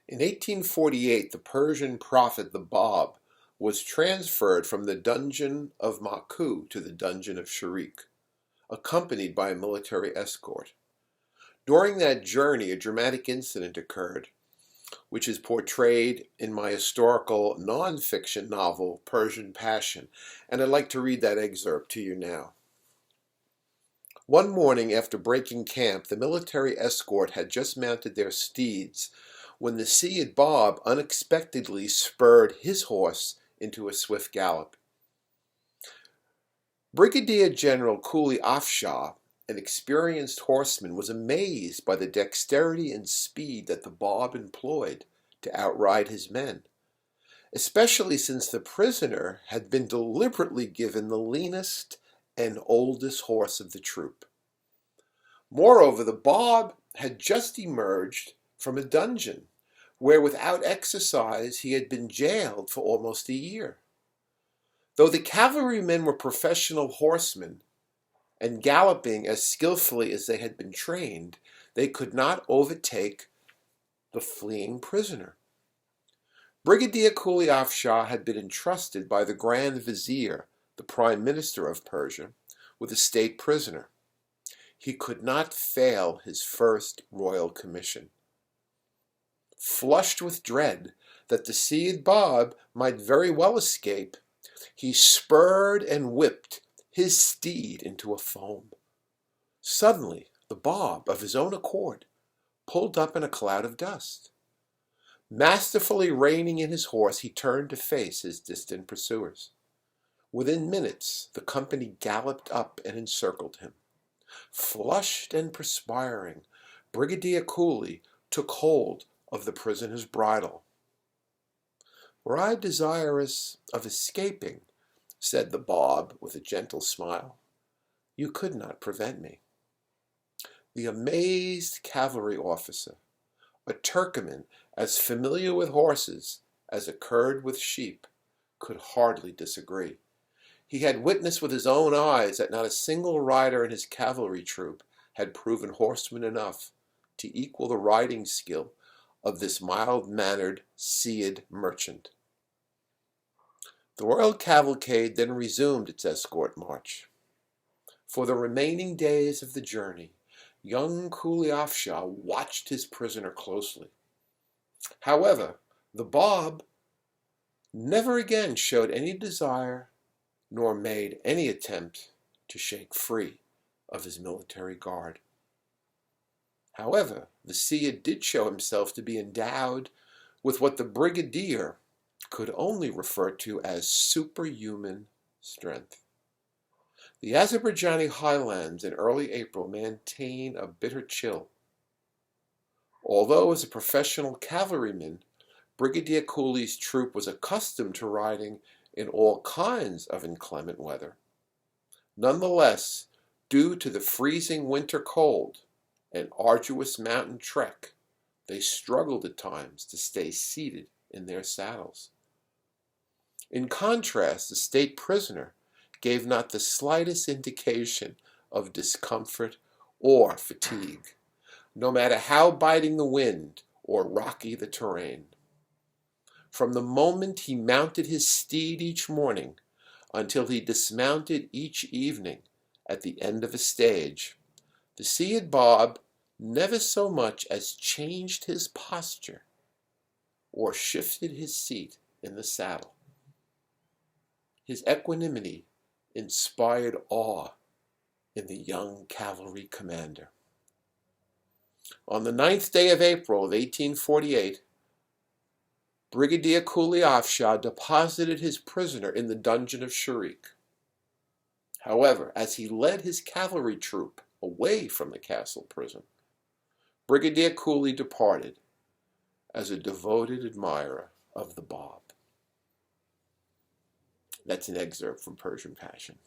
In 1848, the Persian prophet the Bab was transferred from the dungeon of Maku to the dungeon of Chihriq, accompanied by a military escort. During that journey, a dramatic incident occurred, which is portrayed in my historical non-fiction novel, Persian Passion, and I'd like to read that excerpt to you now. One morning after breaking camp, the military escort had just mounted their steeds when the Skilled Bab unexpectedly spurred his horse into a swift gallop. Brigadier General Kuli Afshar, an experienced horseman, was amazed by the dexterity and speed that the Bab employed to outride his men, especially since the prisoner had been deliberately given the leanest and oldest horse of the troop. Moreover, the Bab had just emerged from a dungeon where without exercise he had been jailed for almost a year. Though the cavalrymen were professional horsemen and galloping as skillfully as they had been trained, they could not overtake the fleeing prisoner. Brigadier Kuli Afshar had been entrusted by the Grand Vizier, the Prime Minister of Persia, with a state prisoner. He could not fail his first royal commission. Flushed with dread that the Skilled Bab might very well escape, he spurred and whipped his steed into a foam. Suddenly, the Bab, of his own accord, pulled up in a cloud of dust. Masterfully reining in his horse, he turned to face his distant pursuers. Within minutes, the company galloped up and encircled him. Flushed and perspiring, Brigadier Kuli took hold of the prisoner's bridle. "Were I desirous of escaping," said the Bab with a gentle smile, "you could not prevent me." The amazed cavalry officer, a Turkoman as familiar with horses as a Kurd with sheep, could hardly disagree. He had witnessed with his own eyes that not a single rider in his cavalry troop had proven horseman enough to equal the riding skill of this mild-mannered Skilled merchant. The royal cavalcade then resumed its escort march. For the remaining days of the journey, young Kuli Afshar watched his prisoner closely. However, the Bab never again showed any desire nor made any attempt to shake free of his military guard. However, the Skilled did show himself to be endowed with what the brigadier could only refer to as superhuman strength. The Azerbaijani highlands in early April maintain a bitter chill. Although as a professional cavalryman, Brigadier Kuli's troop was accustomed to riding in all kinds of inclement weather. Nonetheless, due to the freezing winter cold and arduous mountain trek, they struggled at times to stay seated in their saddles. In contrast, the state prisoner gave not the slightest indication of discomfort or fatigue, no matter how biting the wind or rocky the terrain. From the moment he mounted his steed each morning until he dismounted each evening at the end of a stage, the Skilled Bab never so much as changed his posture or shifted his seat in the saddle. His equanimity inspired awe in the young cavalry commander. On the 9th day of April of 1848, Brigadier Kuli Afshar deposited his prisoner in the dungeon of Chihriq. However, as he led his cavalry troop away from the castle prison, Brigadier Kuli departed as a devoted admirer of the Bab. That's an excerpt from Persian Passion.